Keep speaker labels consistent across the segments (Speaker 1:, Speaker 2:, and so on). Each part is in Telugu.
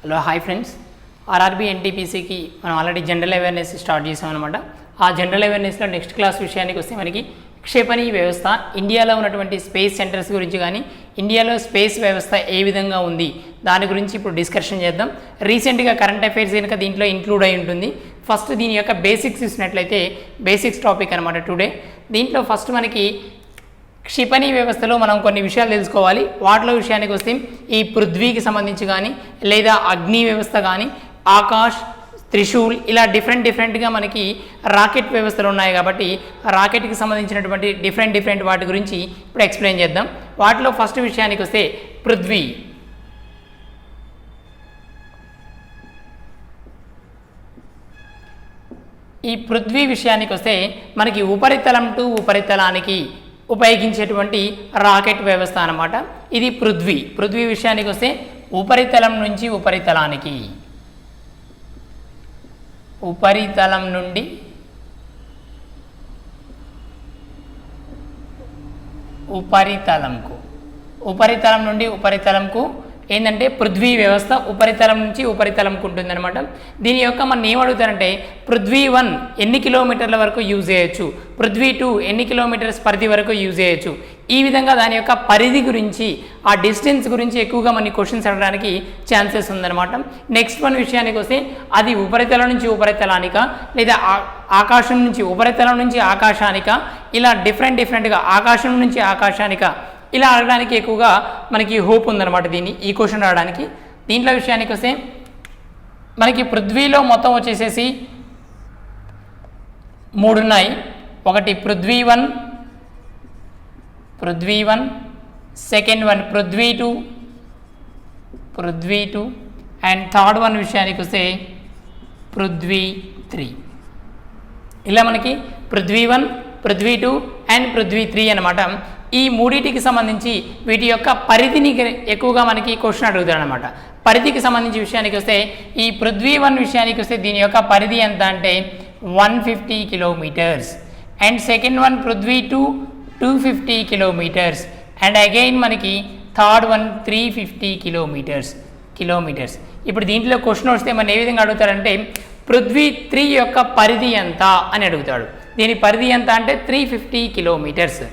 Speaker 1: హలో హాయ్ ఫ్రెండ్స్, ఆర్ఆర్బీ ఎన్టీపీసీకి మనం ఆల్రెడీ జనరల్ అవేర్నెస్ స్టార్ట్ చేసాం అనమాట. ఆ జనరల్ అవేర్నెస్లో నెక్స్ట్ క్లాస్ విషయానికి వస్తే మనకి క్షిపణి వ్యవస్థ, ఇండియాలో ఉన్నటువంటి స్పేస్ సెంటర్స్ గురించి కానీ ఇండియాలో స్పేస్ వ్యవస్థ ఏ విధంగా ఉంది దాని గురించి ఇప్పుడు డిస్కషన్ చేద్దాం. రీసెంట్గా కరెంట్ అఫైర్స్ కనుక దీంట్లో ఇంక్లూడ్ అయి ఉంటుంది. ఫస్ట్ దీని యొక్క బేసిక్స్ చూసినట్లయితే బేసిక్స్ టాపిక్ అనమాట టుడే. దీంట్లో ఫస్ట్ మనకి క్షిపణి వ్యవస్థలో మనం కొన్ని విషయాలు తెలుసుకోవాలి. వాటిలో విషయానికి వస్తే ఈ పృథ్వీకి సంబంధించి కానీ లేదా అగ్ని వ్యవస్థ కానీ ఆకాష్, త్రిశూల్ ఇలా డిఫరెంట్గా మనకి రాకెట్ వ్యవస్థలు ఉన్నాయి. కాబట్టి రాకెట్కి సంబంధించినటువంటి డిఫరెంట్ వాటి గురించి ఇప్పుడు ఎక్స్ప్లెయిన్ చేద్దాం. వాటిలో ఫస్ట్ విషయానికి వస్తే పృథ్వీ. ఈ పృథ్వీ విషయానికి వస్తే మనకి ఉపరితలం టు ఉపరితలానికి ఉపయోగించేటువంటి రాకెట్ వ్యవస్థ అన్నమాట. ఇది పృథ్వీ విషయానికి వస్తే ఉపరితలం నుంచి ఉపరితలానికి, ఉపరితలం నుండి ఉపరితలంకు, ఉపరితలం నుండి ఉపరితలంకు ఏంటంటే పృథ్వీ వ్యవస్థ ఉపరితలం నుంచి ఉపరితలంకు ఉంటుందన్నమాట. దీని యొక్క మనం ఏం అడుగుతారంటే పృథ్వీ 1 ఎన్ని కిలోమీటర్ల వరకు యూజ్ చేయొచ్చు, పృథ్వీ 2 ఎన్ని కిలోమీటర్స్ పరిధి వరకు యూజ్ చేయొచ్చు. ఈ విధంగా దాని యొక్క పరిధి గురించి, ఆ డిస్టెన్స్ గురించి ఎక్కువగా మన క్వశ్చన్స్ అడగడానికి ఛాన్సెస్ ఉందన్నమాట. నెక్స్ట్ వన్ విషయానికి వస్తే అది ఉపరితలం నుంచి ఉపరితలానిక లేదా ఆకాశం నుంచి ఉపరితలం నుంచి ఆకాశానిక, ఇలా డిఫరెంట్గా ఆకాశం నుంచి ఆకాశానిక ఇలా అడగడానికి ఎక్కువగా మనకి హోప్ ఉందన్నమాట ఈ క్వశ్చన్ రావడానికి. దీంట్లో విషయానికి వస్తే మనకి పృథ్వీలో మొత్తం వచ్చేసేసి 3 ఉన్నాయి. ఒకటి Prithvi 1, second one Prithvi 2 and third one విషయానికి వస్తే పృథ్వీ 3. ఇలా మనకి పృథ్వీ 1, పృథ్వీ 2 అండ్ పృథ్వీ 3 అనమాట. ఈ మూడింటికి సంబంధించి వీటి యొక్క పరిధిని ఎక్కువగా మనకి క్వశ్చన్ అడుగుతారు అనమాట. పరిధికి సంబంధించి విషయానికి వస్తే ఈ పృథ్వీ 1 విషయానికి వస్తే దీని యొక్క పరిధి ఎంత అంటే 150 kilometres and second one Prithvi 2 250 kilometres and again మనకి థర్డ్ వన్ 350 కిలోమీటర్స్. ఇప్పుడు దీంట్లో క్వశ్చన్ వస్తే మనం ఏ విధంగా అడుగుతారంటే పృథ్వీ 3 యొక్క పరిధి ఎంత అని అడుగుతాడు. దీని పరిధి ఎంత అంటే 350 కిలోమీటర్స్.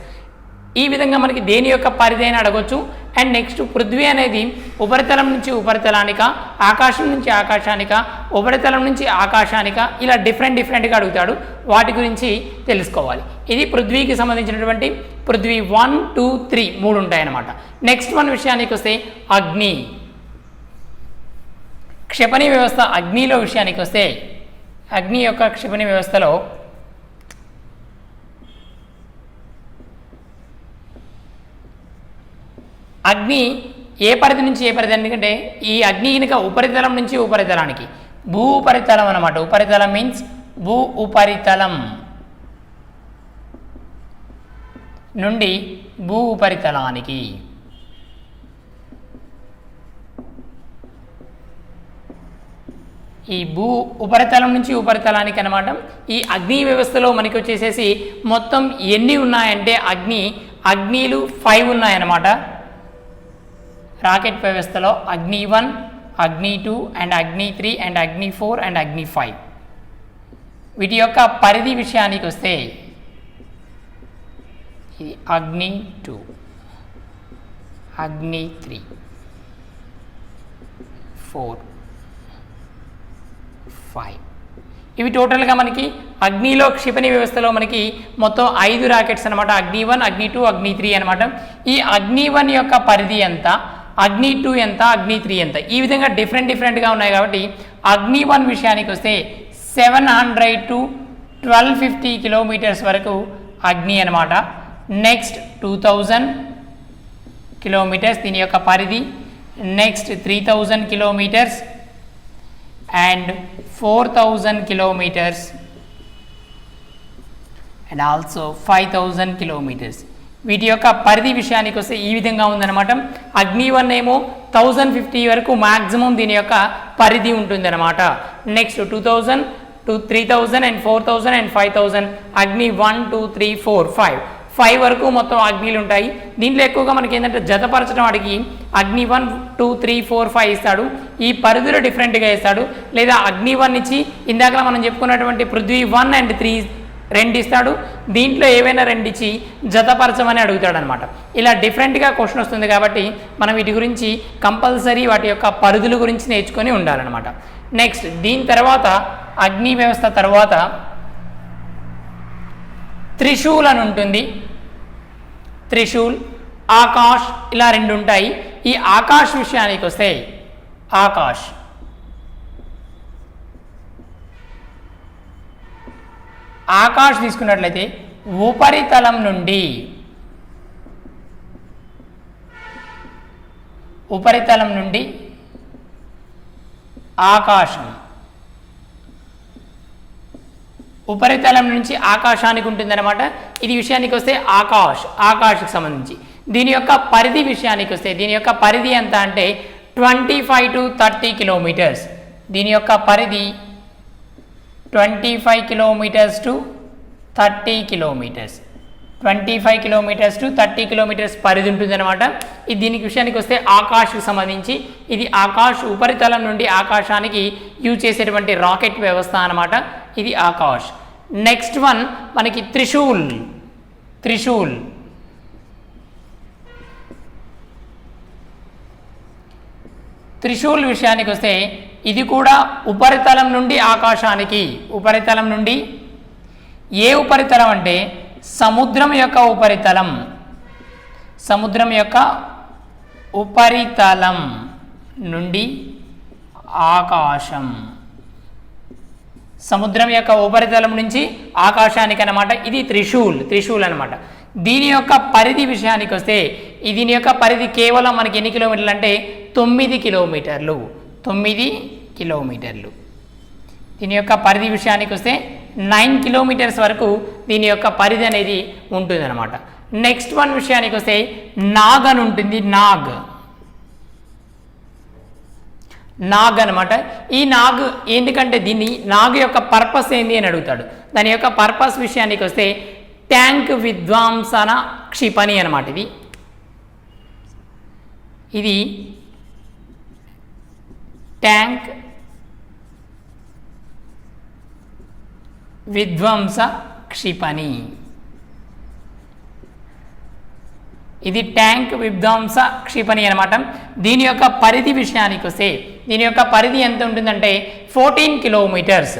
Speaker 1: ఈ విధంగా మనకి దేని యొక్క పరిధి అయినా అడగొచ్చు. అండ్ నెక్స్ట్ పృథ్వీ అనేది ఉపరితలం నుంచి ఉపరితలానిక, ఆకాశం నుంచి ఆకాశానిక, ఉపరితలం నుంచి ఆకాశానిక ఇలా డిఫరెంట్గా అడుగుతాడు. వాటి గురించి తెలుసుకోవాలి. ఇది పృథ్వీకి సంబంధించినటువంటి పృథ్వీ 1, 2, 3 3 ఉంటాయన్నమాట. నెక్స్ట్ వన్ విషయానికి వస్తే అగ్ని. క్షిపణి వ్యవస్థ అగ్నిలో విషయానికి వస్తే అగ్ని యొక్క క్షిపణి వ్యవస్థలో అగ్ని ఏ పరిధి నుంచి ఏ పరిధి, ఎందుకంటే ఈ అగ్ని కనుక ఉపరితలం నుంచి ఉపరితలానికి, భూ ఉపరితలం అన్నమాట. ఉపరితలం మీన్స్ భూ ఉపరితలం నుండి భూ ఉపరితలానికి, ఈ భూ ఉపరితలం నుంచి ఉపరితలానికి అనమాట. ఈ అగ్ని వ్యవస్థలో మనకి వచ్చేసేసి మొత్తం ఎన్ని ఉన్నాయంటే అగ్నిలు 5 ఉన్నాయన్నమాట. రాకెట్ వ్యవస్థలో అగ్ని 1, అగ్ని 2 అండ్ అగ్ని 3 అండ్ అగ్ని 4 అండ్ అగ్ని 5. వీటి యొక్క పరిధి విషయానికి వస్తే ఇది అగ్ని 2, అగ్ని 3, 4, 5 ఇవి టోటల్గా మనకి అగ్నిలో క్షిపణి వ్యవస్థలో మనకి మొత్తం 5 రాకెట్స్ అనమాట. అగ్ని 1, అగ్ని 2, అగ్ని 3 అనమాట. ఈ అగ్ని 1 యొక్క పరిధి ఎంత, అగ్ని 2 ఎంత, అగ్ని 3 ఎంత, ఈ విధంగా డిఫరెంట్గా ఉన్నాయి. కాబట్టి అగ్ని 1 విషయానికి వస్తే 700 to 1250 కిలోమీటర్స్ వరకు అగ్ని అనమాట. నెక్స్ట్ 2000 కిలోమీటర్స్ దీని యొక్క పరిధి. Next 3000 kilometres and 4000 kilometres and also 5000 kilometres. వీటి యొక్క పరిధి విషయానికి వస్తే ఈ విధంగా ఉందన్నమాట. అగ్ని 1 ఏమో 1050 వరకు మ్యాక్సిమం దీని యొక్క పరిధి ఉంటుందన్నమాట. నెక్స్ట్ 2000 to 3000 and 4000 and 5000 అగ్ని 1, 2, 3, 4, 5 5 వరకు మొత్తం అగ్నిలు ఉంటాయి. దీంట్లో ఎక్కువగా మనకి ఏంటంటే జతపరచడం అడిగి అగ్ని 1 2 3 4 5 ఇస్తాడు. ఈ పరిధిలో డిఫరెంట్గా ఇస్తాడు. లేదా అగ్ని 1 ఇచ్చి ఇందాక మనం చెప్పుకున్నటువంటి పృథ్వీ 1 and 3 2 ఇస్తాడు. దీంట్లో ఏవైనా 2 ఇచ్చి జతపరచమని అడుగుతాడు అనమాట. ఇలా డిఫరెంట్గా క్వశ్చన్ వస్తుంది కాబట్టి మనం వీటి గురించి కంపల్సరీ వాటి యొక్క పరిధుల గురించి నేర్చుకొని ఉండాలన్నమాట. నెక్స్ట్ దీని తర్వాత అగ్ని వ్యవస్థ తర్వాత త్రిశూల్ అని ఉంటుంది. త్రిశూల్, ఆకాష్ ఇలా 2 ఉంటాయి. ఈ ఆకాష్ విషయానికి వస్తే ఆకాష్ తీసుకున్నట్లయితే ఉపరితలం నుండి ఆకాశం, ఉపరితలం నుంచి ఆకాశానికి ఉంటుందన్నమాట. ఇది విషయానికి వస్తే ఆకాష్కి సంబంధించి. దీని యొక్క పరిధి విషయానికి వస్తే దీని యొక్క పరిధి ఎంత అంటే 25 to 30 కిలోమీటర్స్. దీని యొక్క పరిధి 25 kilometres to 30 kilometres. 25 kilometres to 30 kilometres పరిధి ఉంటుందన్నమాట. ఇది దీనికి విషయానికి వస్తే ఆకాష్కి సంబంధించి. ఇది ఆకాష్ ఉపరితలం నుండి ఆకాశానికి యూజ్ చేసేటువంటి రాకెట్ వ్యవస్థ అన్నమాట. ఇది ఆకాష్. నెక్స్ట్ వన్ మనకి త్రిశూల్. త్రిశూల్ విషయానికి వస్తే ఇది కూడా ఉపరితలం నుండి ఆకాశానికి. ఉపరితలం నుండి ఏ ఉపరితలం అంటే సముద్రం యొక్క ఉపరితలం నుండి ఆకాశం. సముద్రం యొక్క ఉపరితలం నుంచి ఆకాశానికి అన్నమాట. ఇది త్రిశూల్ అన్నమాట. దీని యొక్క పరిధి విషయానికి వస్తే దీని యొక్క పరిధి కేవలం మనకి ఎన్ని కిలోమీటర్లు అంటే 9 కిలోమీటర్లు. 9 కిలోమీటర్లు. దీని యొక్క పరిధి విషయానికి వస్తే 9 కిలోమీటర్స్ వరకు దీని యొక్క పరిధి అనేది ఉంటుందన్నమాట. నెక్స్ట్ వన్ విషయానికి వస్తే నాగ్ అని ఉంటుంది. నాగ్ అనమాట. ఈ నాగ్ ఎందుకంటే దీన్ని నాగ్ యొక్క పర్పస్ ఏంది అని అడుగుతాడు. దాని యొక్క పర్పస్ విషయానికి వస్తే ట్యాంక్ విధ్వంసన క్షిపణి అనమాట. ఇది ట్యాంక్ విధ్వంస క్షిపణి. ఇది ట్యాంక్ విధ్వంస క్షిపణి అనమాట. దీని యొక్క పరిధి విషయానికి వస్తే దీని యొక్క పరిధి ఎంత ఉంటుందంటే 4 కిలోమీటర్స్.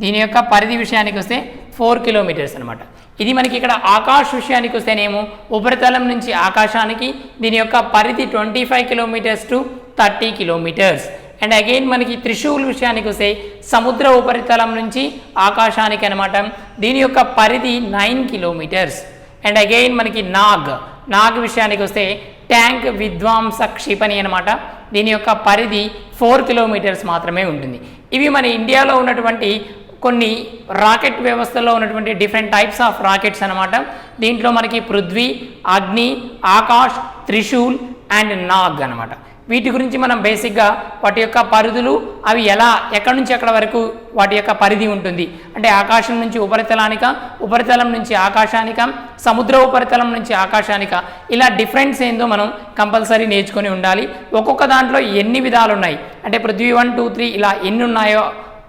Speaker 1: దీని యొక్క పరిధి విషయానికి వస్తే 4 కిలోమీటర్స్ అనమాట. ఇది మనకి ఇక్కడ ఆకాశ విషయానికి వస్తేనేమో ఉపరితలం నుంచి ఆకాశానికి దీని యొక్క పరిధి 25 kilometres to 30 kilometres. And again మనకి త్రిశూల్ విషయానికి వస్తే సముద్ర ఉపరితలం నుంచి ఆకాశానికి అనమాట. దీని యొక్క పరిధి 9 కిలోమీటర్స్. అండ్ అగైన్ మనకి నాగ్ విషయానికి వస్తే ట్యాంక్ విధ్వంస క్షిపణి అనమాట. దీని యొక్క పరిధి 4 కిలోమీటర్స్ మాత్రమే ఉంటుంది. ఇవి మన ఇండియాలో ఉన్నటువంటి కొన్ని రాకెట్ వ్యవస్థలో ఉన్నటువంటి డిఫరెంట్ టైప్స్ ఆఫ్ రాకెట్స్ అనమాట. దీంట్లో మనకి పృథ్వీ, అగ్ని, ఆకాష్, త్రిశూల్ అండ్ నాగ్ అనమాట. వీటి గురించి మనం బేసిక్గా వాటి యొక్క పరిధులు అవి ఎక్కడి నుంచి ఎక్కడ వరకు వాటి యొక్క పరిధి ఉంటుంది అంటే ఆకాశం నుంచి ఉపరితలానిక, ఉపరితలం నుంచి ఆకాశానిక, సముద్ర ఉపరితలం నుంచి ఆకాశానిక, ఇలా డిఫరెన్స్ ఏందో మనం కంపల్సరీ నేర్చుకొని ఉండాలి. ఒక్కొక్క దాంట్లో ఎన్ని విధాలు ఉన్నాయి అంటే పృథ్వీ 1 2 3 ఇలా ఎన్ని ఉన్నాయో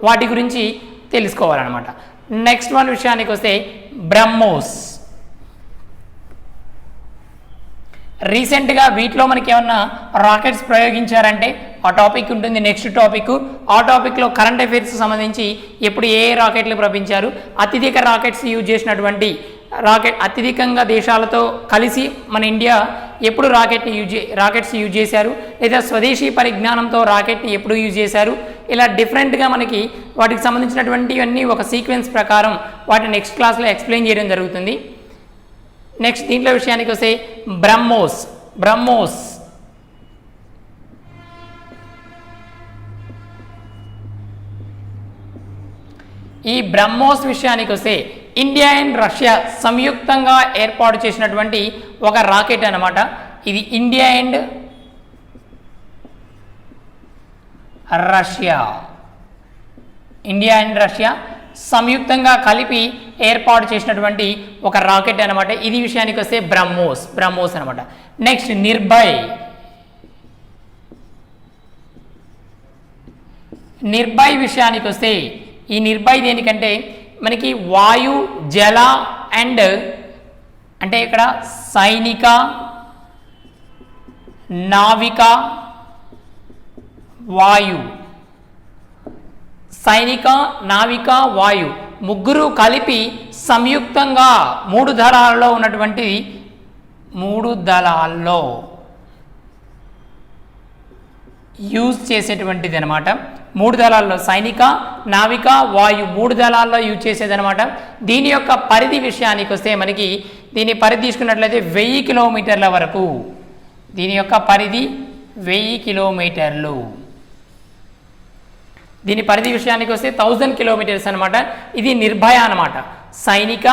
Speaker 1: వాటి గురించి తెలుసుకోవాలన్నమాట. నెక్స్ట్ వన్ విషయానికి వస్తే బ్రహ్మోస్. రీసెంట్గా వీటిలో మనకి ఏమన్నా రాకెట్స్ ప్రయోగించారంటే ఆ టాపిక్ ఉంటుంది. నెక్స్ట్ టాపిక్ ఆ టాపిక్లో కరెంట్ అఫైర్స్కి సంబంధించి ఎప్పుడు ఏ రాకెట్లు ప్రపించారు, అత్యధిక రాకెట్స్ యూజ్ చేసినటువంటి అత్యధికంగా దేశాలతో కలిసి మన ఇండియా ఎప్పుడు రాకెట్స్ యూజ్ చేశారు, లేదా స్వదేశీ పరిజ్ఞానంతో రాకెట్ని ఎప్పుడు యూజ్ చేశారు, ఇలా డిఫరెంట్గా మనకి వాటికి సంబంధించినటువంటివన్నీ ఒక సీక్వెన్స్ ప్రకారం వాటి నెక్స్ట్ క్లాస్లో ఎక్స్ప్లెయిన్ చేయడం జరుగుతుంది. నెక్స్ట్ దీంట్లో విషయానికి వస్తే బ్రహ్మోస్ ఈ బ్రహ్మోస్ విషయానికి వస్తే ఇండియా అండ్ రష్యా సంయుక్తంగా ఏర్పాటు చేసినటువంటి ఒక రాకెట్ అన్నమాట. ఇది ఇండియా అండ్ రష్యా సంయుక్తంగా కలిపి ఏర్పాటు చేసినటువంటి ఒక రాకెట్ అనమాట. ఇది విషయానికి వస్తే బ్రహ్మోస్ అనమాట. నెక్స్ట్ నిర్భయ్ విషయానికి వస్తే ఈ నిర్భయ్ దేనికంటే మనకి వాయు జల అండ్ అంటే ఇక్కడ సైనిక నావిక వాయు సైనిక నావిక వాయు ముగ్గురు కలిపి సంయుక్తంగా మూడు దళాల్లో యూజ్ చేసేటువంటిది అనమాట. మూడు దళాల్లో సైనిక నావిక వాయు మూడు దళాల్లో యూజ్ చేసేది అనమాట. దీని యొక్క పరిధి విషయానికి వస్తే మనకి దీని పరిధి తీసుకున్నట్లయితే 1000 కిలోమీటర్ల వరకు. దీని యొక్క పరిధి 1000 కిలోమీటర్లు. దీని పరిధి విషయానికి వస్తే 1000 కిలోమీటర్స్ అనమాట. ఇది నిర్భయ అనమాట. సైనిక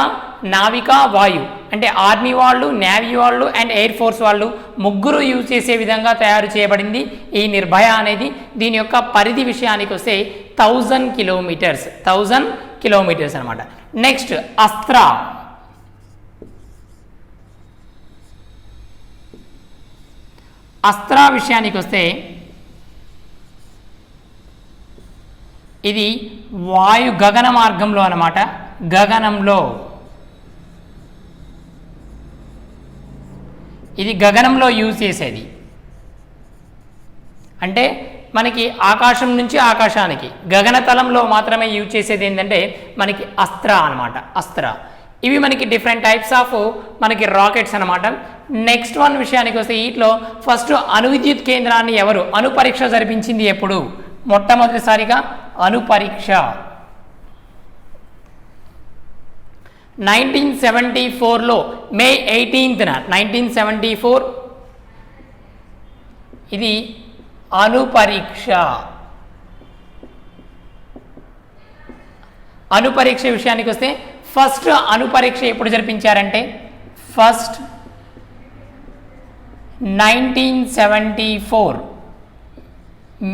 Speaker 1: నావిక వాయు అంటే ఆర్మీ వాళ్ళు, నేవీ వాళ్ళు అండ్ ఎయిర్ ఫోర్స్ వాళ్ళు ముగ్గురు యూజ్ చేసే విధంగా తయారు చేయబడింది ఈ నిర్భయ అనేది. దీని యొక్క పరిధి విషయానికి వస్తే 1000 కిలోమీటర్స్ అనమాట. నెక్స్ట్ అస్త్ర విషయానికి వస్తే ఇది వాయు గగన మార్గంలో అనమాట. ఇది గగనంలో యూజ్ చేసేది. అంటే మనకి ఆకాశం నుంచి ఆకాశానికి గగనతలంలో మాత్రమే యూజ్ చేసేది ఏంటంటే మనకి అస్త్ర అనమాట. ఇవి మనకి డిఫరెంట్ టైప్స్ ఆఫ్ మనకి రాకెట్స్ అనమాట. నెక్స్ట్ వన్ విషయానికి వస్తే వీటిలో ఫస్ట్ అణువిద్యుత్ కేంద్రాన్ని ఎవరు అణుపరీక్ష జరిపించింది ఎప్పుడు? మొట్టమొదటిసారిగా అణుపరీక్ష 1974లో మే 18న 1974 ఇది అణుపరీక్ష విషయానికి వస్తే ఫస్ట్ అణుపరీక్ష ఎప్పుడు జరిపించారంటే 1974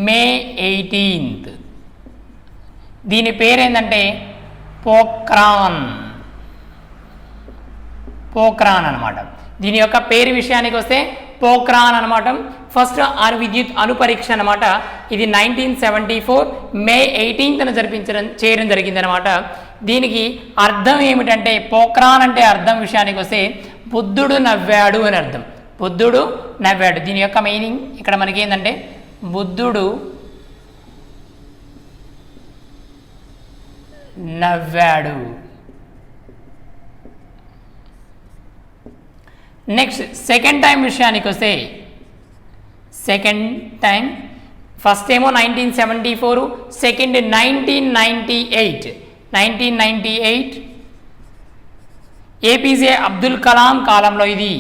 Speaker 1: మే 18th. దీని పేరేంటంటే పోఖ్రాన్ అనమాట. దీని యొక్క పేరు విషయానికి వస్తే పోఖ్రాన్ అనమాట. ఫస్ట్ అణుపరీక్ష అనమాట. ఇది 1974 మే 18న చేయడం జరిగింది అనమాట. దీనికి అర్థం ఏమిటంటే పోఖ్రాన్ అంటే అర్థం విషయానికి వస్తే బుద్ధుడు నవ్వాడు అని అర్థం. బుద్ధుడు నవ్వాడు. దీని యొక్క మీనింగ్ ఇక్కడ మనకి ఏంటంటే బుద్ధుడు నవ్వాడు. నెక్స్ట్ సెకండ్ టైం విషయానికి వస్తే ఫస్ట్ ఏమో 1974, సెకండ్ 1998 ఏపీజే అబ్దుల్ కలాం కాలంలో. ఇది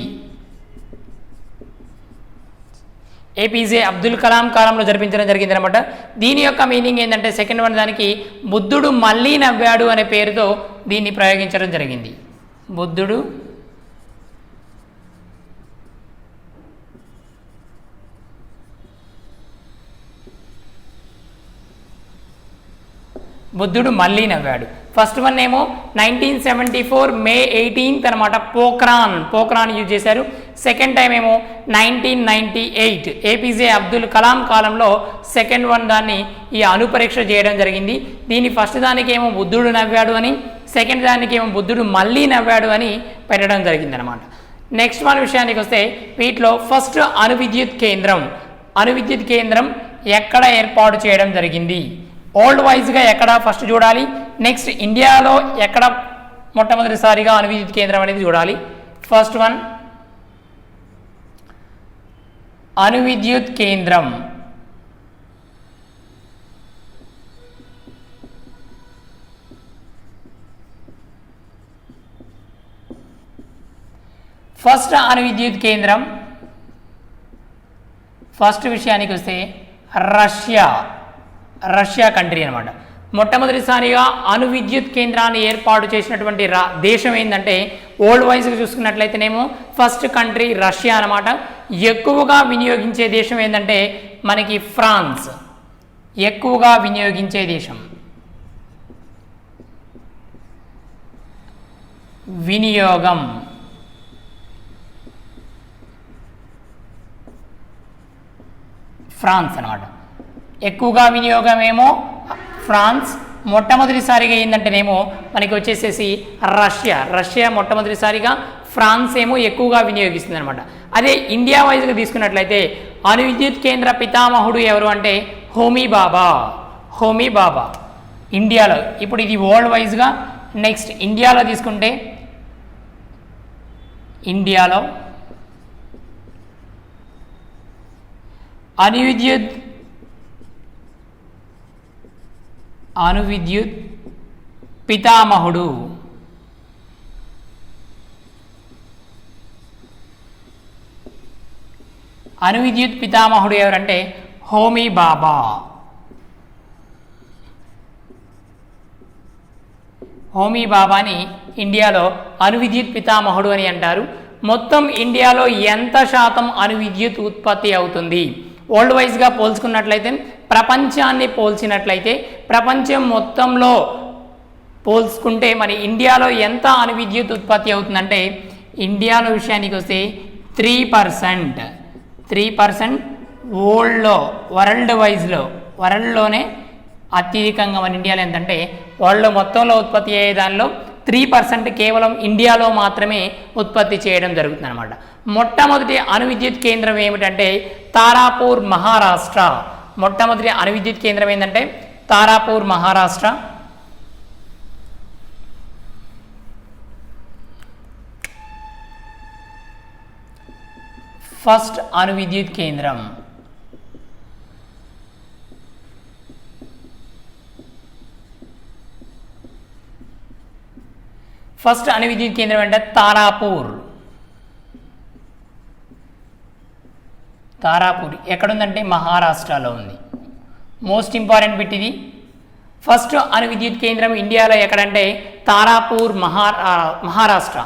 Speaker 1: ఏపీజే అబ్దుల్ కలాం కాలంలో జరిపించడం జరిగింది అనమాట. దీని యొక్క మీనింగ్ ఏంటంటే సెకండ్ వన్ దానికి బుద్ధుడు మళ్ళీ నవ్వాడు అనే పేరుతో దీన్ని ప్రయోగించడం జరిగింది. బుద్ధుడు మళ్ళీ నవ్వాడు. ఫస్ట్ వన్ ఏమో 1974 మే 18th అనమాట. పోఖ్రాన్ యూజ్ చేశారు. సెకండ్ టైం ఏమో 1998 ఏపీజే అబ్దుల్ కలాం కాలంలో సెకండ్ వన్ దాన్ని ఈ అణుపరీక్ష చేయడం జరిగింది. దీని ఫస్ట్ దానికి ఏమో బుద్ధుడు నవ్వాడు అని, సెకండ్ దానికి ఏమో బుద్ధుడు మళ్ళీ నవ్వాడు అని పెట్టడం జరిగింది అనమాట. నెక్స్ట్ వన్ విషయానికి వస్తే వీటిలో ఫస్ట్ అణువిద్యుత్ కేంద్రం ఎక్కడ ఏర్పాటు చేయడం జరిగింది? ఓల్డ్ వైజ్గా ఎక్కడ ఫస్ట్ చూడాలి. నెక్స్ట్ ఇండియాలో ఎక్కడ మొట్టమొదటిసారిగా అణువిద్యుత్ కేంద్రం అనేది చూడాలి. ఫస్ట్ వన్ అణువిద్యుత్ కేంద్రం ఫస్ట్ విషయానికి వస్తే రష్యా కంట్రీ అనమాట. మొట్టమొదటిసారిగా అణువిద్యుత్ కేంద్రాన్ని ఏర్పాటు చేసినటువంటి దేశం ఏంటంటే ఓల్డ్ వైజ్గా చూసుకున్నట్లయితేనేమో ఫస్ట్ కంట్రీ రష్యా అనమాట. ఎక్కువగా వినియోగించే దేశం ఏంటంటే మనకి ఫ్రాన్స్. ఎక్కువగా వినియోగించే దేశం వినియోగం. ఫ్రాన్స్ అన్నమాట. ఎక్కువగా వినియోగం ఏమో ఫ్రాన్స్, మొట్టమొదటిసారిగా ఏంటంటేనేమో మనకి వచ్చేసేసి రష్యా మొట్టమొదటిసారిగా, ఫ్రాన్స్ ఏమో ఎక్కువగా వినియోగిస్తుంది అనమాట. అదే ఇండియా వైజ్గా తీసుకున్నట్లయితే అణు విద్యుత్ కేంద్ర పితామహుడు ఎవరు అంటే హోమీ బాబా ఇండియాలో. ఇప్పుడు ఇది వరల్డ్ వైజ్గా. నెక్స్ట్ ఇండియాలో తీసుకుంటే ఇండియాలో అణు విద్యుత్ పితామహుడు ఎవరంటే హోమీ బాబా. హోమీ బాబాని ఇండియాలో అణు విద్యుత్ పితామహుడు అని అంటారు. మొత్తం ఇండియాలో ఎంత శాతం అణు విద్యుత్ ఉత్పత్తి అవుతుంది? వరల్డ్ వైజ్గా పోల్చుకున్నట్లయితే, ప్రపంచాన్ని పోల్చినట్లయితే, ప్రపంచం మొత్తంలో పోల్చుకుంటే మన ఇండియాలో ఎంత అణు విద్యుత్ ఉత్పత్తి అవుతుందంటే, ఇండియాలో విషయానికి వస్తే 3% వరల్డ్లోనే అత్యధికంగా మన ఇండియాలో ఎంతంటే, వరల్డ్ మొత్తంలో ఉత్పత్తి అయ్యే దానిలో 3% కేవలం ఇండియాలో మాత్రమే ఉత్పత్తి చేయడం జరుగుతుంది అనమాట. మొట్టమొదటి అణు విద్యుత్ కేంద్రం ఏమిటంటే తారాపూర్, మహారాష్ట్ర. మొట్టమొదటి అణు విద్యుత్ కేంద్రం ఏంటంటే తారాపూర్, మహారాష్ట్ర. ఫస్ట్ అణు విద్యుత్ కేంద్రం అంటే తారాపూర్. ఎక్కడుందంటే మహారాష్ట్రలో ఉంది. మోస్ట్ ఇంపార్టెంట్ బిట్ ఇది. ఫస్ట్ అణు విద్యుత్ కేంద్రం ఇండియాలో ఎక్కడంటే తారాపూర్, మహారాష్ట్ర.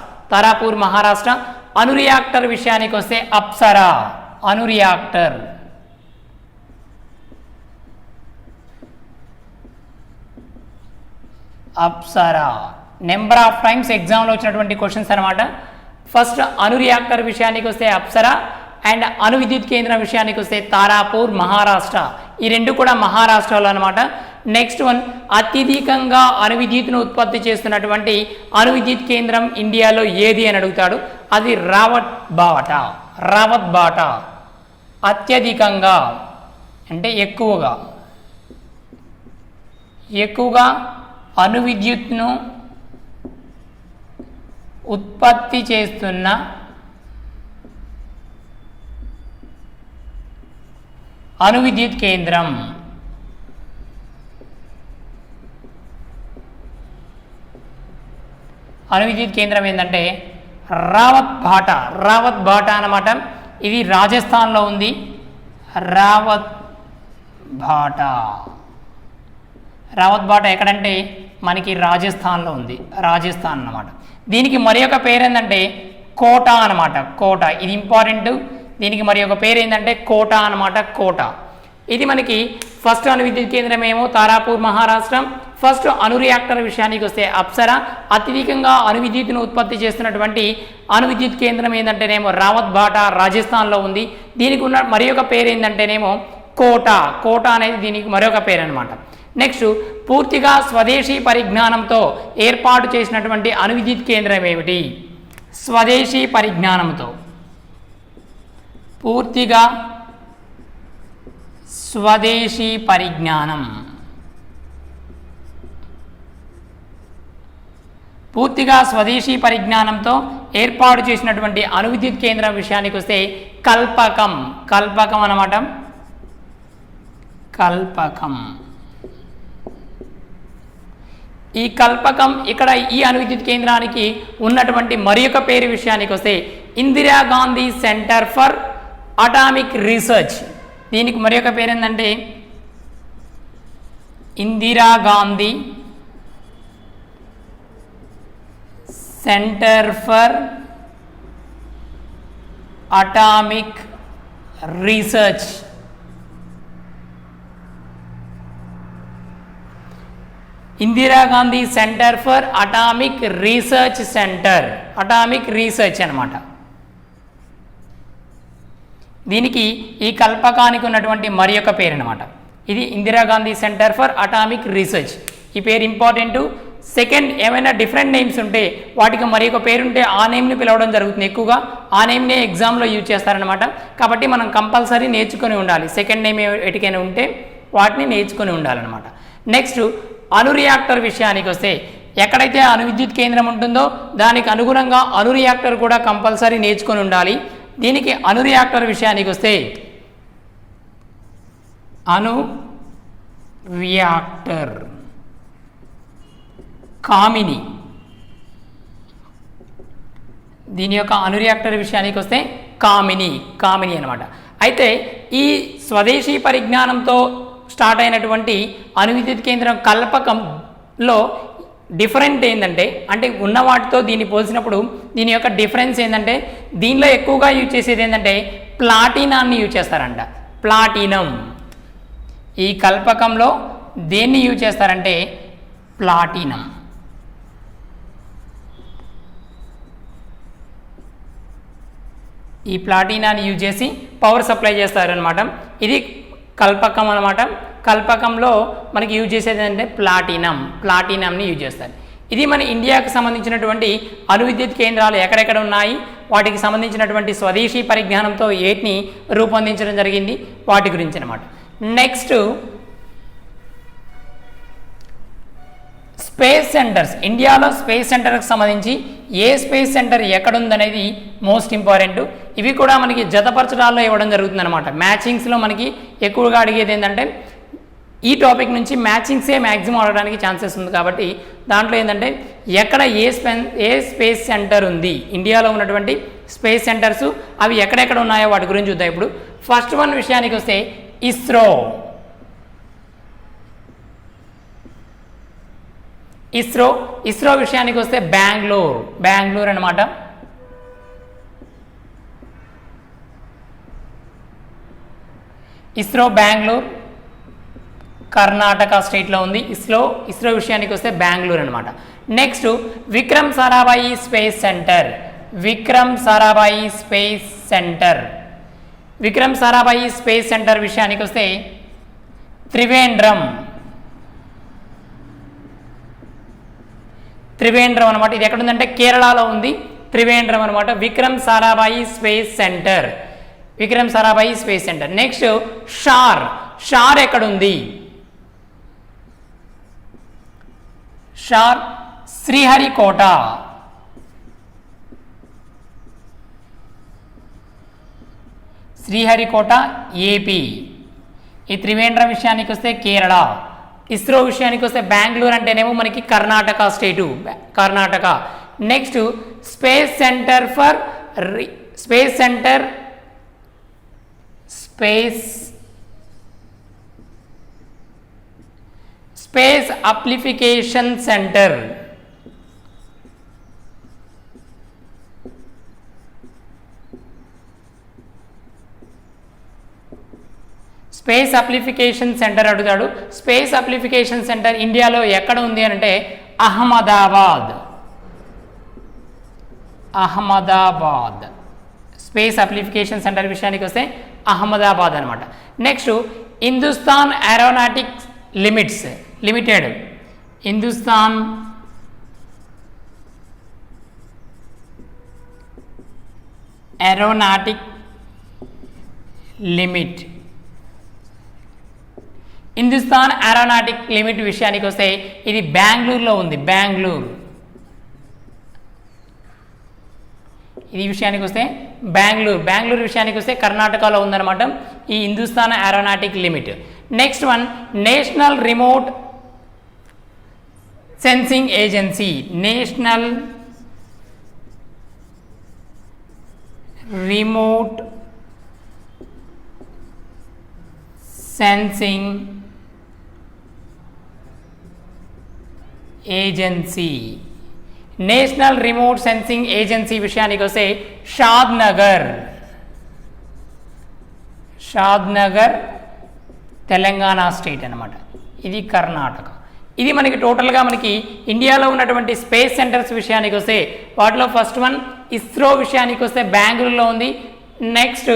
Speaker 1: అణు రియాక్టర్ విషయానికి వస్తే అప్సరా. అణు reactor Apsara. Number of times ఎగ్జామ్లో వచ్చినటువంటి క్వశ్చన్స్ అనమాట. ఫస్ట్ అణు రియాక్టర్ విషయానికి వస్తే అప్సరా, అండ్ అణు విద్యుత్ కేంద్రం విషయానికి వస్తే తారాపూర్, మహారాష్ట్ర. ఈ రెండు కూడా మహారాష్ట్రలో అనమాట. నెక్స్ట్ వన్, అత్యధికంగా అణు విద్యుత్ను ఉత్పత్తి చేస్తున్నటువంటి అణు విద్యుత్ కేంద్రం ఇండియాలో ఏది అని అడుగుతాడు. అది రావత్ బాటా. అత్యధికంగా అంటే ఎక్కువగా అణు విద్యుత్ను ఉత్పత్తి చేస్తున్న అణు విద్యుత్ కేంద్రం. ఏంటంటే రావత్ బాటా అన్నమాట. ఇది రాజస్థాన్లో ఉంది. రావత్ బాటా ఎక్కడంటే మనకి రాజస్థాన్లో ఉంది. రాజస్థాన్ అన్నమాట. దీనికి మరి ఒక పేరు ఏంటంటే కోటా అన్నమాట. ఇది ఇంపార్టెంట్. దీనికి మరి ఒక పేరు ఏంటంటే కోటా అన్నమాట. ఇది మనకి ఫస్ట్ అణు విద్యుత్ కేంద్రం ఏమో తారాపూర్, మహారాష్ట్ర. ఫస్ట్ అణు రియాక్టర్ విషయానికి వస్తే అప్సరా. అత్యధికంగా అణు విద్యుత్తును ఉత్పత్తి చేస్తున్నటువంటి అణు విద్యుత్ కేంద్రం ఏంటంటేనేమో రావత్ బాటా, రాజస్థాన్లో ఉంది. దీనికి ఉన్న మరి ఒక పేరు ఏంటంటేనేమో కోటా అనేది దీనికి మరొక పేరు అనమాట. నెక్స్ట్, పూర్తిగా స్వదేశీ పరిజ్ఞానంతో ఏర్పాటు చేసినటువంటి అణు విద్యుత్ కేంద్రం ఏమిటి? స్వదేశీ పరిజ్ఞానంతో, పూర్తిగా స్వదేశీ పరిజ్ఞానం. పూర్తిగా స్వదేశీ పరిజ్ఞానంతో ఏర్పాటు చేసినటువంటి అణు విద్యుత్ కేంద్రం విషయానికి వస్తే కల్పకం అన్నమాట. ఈ కల్పకం ఇక్కడ ఈ అణు విద్యుత్ కేంద్రానికి ఉన్నటువంటి మరి ఒక పేరు విషయానికి వస్తే Indira Gandhi centre for atomic research. దీనికి మరి ఒక పేరు ఏంటంటే Indira Gandhi centre for atomic research. Indira Gandhi centre for atomic research centre, atomic research అనమాట. దీనికి ఈ కల్పకానికి ఉన్నటువంటి మరి యొక్క పేరు అనమాట. ఇది Indira Gandhi centre for atomic research. ఈ పేరు ఇంపార్టెంట్. సెకండ్, ఏమైనా డిఫరెంట్ నేమ్స్ ఉంటే వాటికి మరి ఒక పేరు ఉంటే ఆ నేమ్ని పిలవడం జరుగుతుంది. ఎక్కువగా ఆ నేమ్నే ఎగ్జామ్లో యూజ్ చేస్తారనమాట. కాబట్టి మనం కంపల్సరీ నేర్చుకొని ఉండాలి. సెకండ్ నేమ్ ఎటుకైనా ఉంటే వాటిని నేర్చుకొని ఉండాలన్నమాట. నెక్స్ట్, అణు రియాక్టర్ విషయానికి వస్తే ఎక్కడైతే అణు విద్యుత్ కేంద్రం ఉంటుందో దానికి అనుగుణంగా అణు రియాక్టర్ కూడా కంపల్సరీ నేర్చుకొని ఉండాలి. దీనికి అణు రియాక్టర్ విషయానికి వస్తే అణు రియాక్టర్ కామిని, దీని యొక్క అణు రియాక్టర్ విషయానికి వస్తే కామిని అనమాట. అయితే ఈ స్వదేశీ పరిజ్ఞానంతో స్టార్ట్ అయినటువంటి అణు విద్యుత్ కేంద్రం కల్పకంలో డిఫరెంట్ ఏంటంటే, అంటే ఉన్న వాటితో దీన్ని పోల్చినప్పుడు దీని యొక్క డిఫరెన్స్ ఏంటంటే, దీనిలో ఎక్కువగా యూజ్ చేసేది ఏంటంటే ప్లాటినాన్ని యూజ్ చేస్తారంట. ప్లాటినం. ఈ కల్పకంలో దేన్ని యూజ్ చేస్తారంటే ప్లాటినం. ఈ ప్లాటినాన్ని యూజ్ చేసి పవర్ సప్లై చేస్తారనమాట. ఇది కల్పకం అనమాట. కల్పకంలో మనకి యూజ్ చేసేది ఏంటంటే ప్లాటినంని యూజ్ చేస్తారు. ఇది మన ఇండియాకు సంబంధించినటువంటి అణు విద్యుత్ కేంద్రాలు ఎక్కడెక్కడ ఉన్నాయి, వాటికి సంబంధించినటువంటి స్వదేశీ పరిజ్ఞానంతో ఏటిని రూపొందించడం జరిగింది, వాటి గురించి అనమాట. Next, space centres. ఇండియాలో స్పేస్ సెంటర్కి సంబంధించి ఏ స్పేస్ సెంటర్ ఎక్కడుందనేది మోస్ట్ ఇంపార్టెంట్. ఇవి కూడా మనకి జతపరచడాల్లో ఇవ్వడం జరుగుతుంది అనమాట. మ్యాచింగ్స్లో మనకి ఎక్కువగా అడిగేది ఏంటంటే ఈ టాపిక్ నుంచి మ్యాచింగ్సే మ్యాక్సిమం అడగడానికి ఛాన్సెస్ ఉంది. కాబట్టి దాంట్లో ఏంటంటే ఎక్కడ ఏ స్పేస్ సెంటర్ ఉంది, ఇండియాలో ఉన్నటువంటి స్పేస్ సెంటర్స్ అవి ఎక్కడెక్కడ ఉన్నాయో వాటి గురించి చూద్దాం. ఇప్పుడు ఫస్ట్ వన్ విషయానికి వస్తే ఇస్రో విషయానికి వస్తే బెంగళూరు అనమాట. ఇస్రో బెంగళూరు కర్ణాటక స్టేట్లో ఉంది. ఇస్రో విషయానికి వస్తే బెంగళూరు అనమాట. Next, Vikram Sarabhai space centre విషయానికి వస్తే త్రివేంద్రం అనమాట. ఇది ఎక్కడుందంటే కేరళలో ఉంది. త్రివేంద్రం అనమాట. Vikram Sarabhai space centre. Next, SHAR ఎక్కడుంది? శ్రీహరికోట. ఏపీ. ఈ త్రివేంద్రం విషయానికి వస్తే కేరళ. ఇస్రో విషయానికి వస్తే బెంగళూరు అంటేనేమో మనకి Karnataka state. Next, space application centre. Space application centre అడుగుతాడు. స్పేస్ అప్లికేషన్ సెంటర్ ఇండియాలో ఎక్కడ ఉంది అంటే అహ్మదాబాద్. స్పేస్ అప్లికేషన్ సెంటర్ విషయానికి వస్తే అహ్మదాబాద్ అనమాట. Next, Hindustan aeronautics limited. Hindustan aeronautic limit విషయానికి వస్తే ఇది బెంగళూరులో ఉంది. ఇది విషయానికి వస్తే బెంగళూరు విషయానికి వస్తే కర్ణాటకలో ఉందన్నమాట ఈ Hindustan aeronautic limit. Next one, national remote sensing agency. National remote sensing agency విషయానికి వస్తే షాద్ నగర్ తెలంగాణ స్టేట్ అనమాట. ఇది కర్ణాటక. ఇది మనకి టోటల్గా మనకి ఇండియాలో ఉన్నటువంటి స్పేస్ సెంటర్స్ విషయానికి వస్తే వాటిలో ఫస్ట్ వన్ ఇస్రో విషయానికి వస్తే బెంగళూరులో ఉంది. Next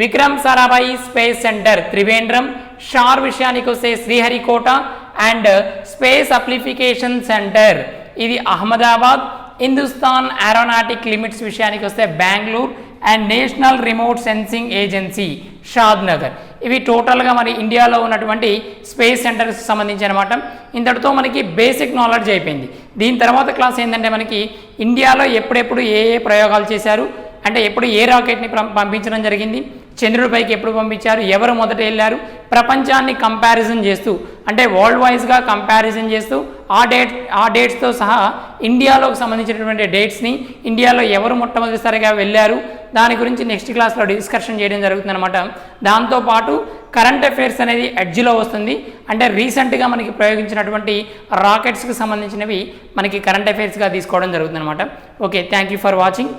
Speaker 1: Vikram Sarabhai space centre Trivandrum. SHAR విషయానికి వస్తే Sriharikota and space application centre ఇది అహ్మదాబాద్. హిందుస్థాన్ ఏరోనాటిక్ లిమిట్స్ విషయానికి వస్తే Bengaluru and national remote sensing agency Shadnagar. ఇవి టోటల్గా మరి ఇండియాలో ఉన్నటువంటి స్పేస్ సెంటర్స్కి సంబంధించి అనమాట. ఇంతటితో మనకి బేసిక్ నాలెడ్జ్ అయిపోయింది. దీని తర్వాత క్లాస్ ఏంటంటే మనకి ఇండియాలో ఎప్పుడెప్పుడు ఏ ఏ ప్రయోగాలు చేశారు, అంటే ఎప్పుడు ఏ రాకెట్ని పంపించడం జరిగింది, చంద్రుడిపైకి ఎప్పుడు పంపించారు, ఎవరు మొదట వెళ్ళారు, ప్రపంచాన్ని కంపారిజన్ చేస్తూ అంటే వరల్డ్ వైజ్గా కంపారిజన్ చేస్తూ ఆ డేట్స్తో సహా ఇండియాలోకి సంబంధించినటువంటి డేట్స్ని, ఇండియాలో ఎవరు మొట్టమొదటిసారిగా వెళ్ళారు దాని గురించి నెక్స్ట్ క్లాస్లో డిస్కషన్ చేయడం జరుగుతుంది అనమాట. దాంతోపాటు కరెంట్ అఫైర్స్ అనేది ఎడ్జ్లో వస్తుంది. అంటే రీసెంట్గా మనకి ప్రయోగించినటువంటి రాకెట్స్కి సంబంధించినవి మనకి కరెంట్ అఫైర్స్గా తీసుకోవడం జరుగుతుంది అనమాట. Okay, thank you for watching.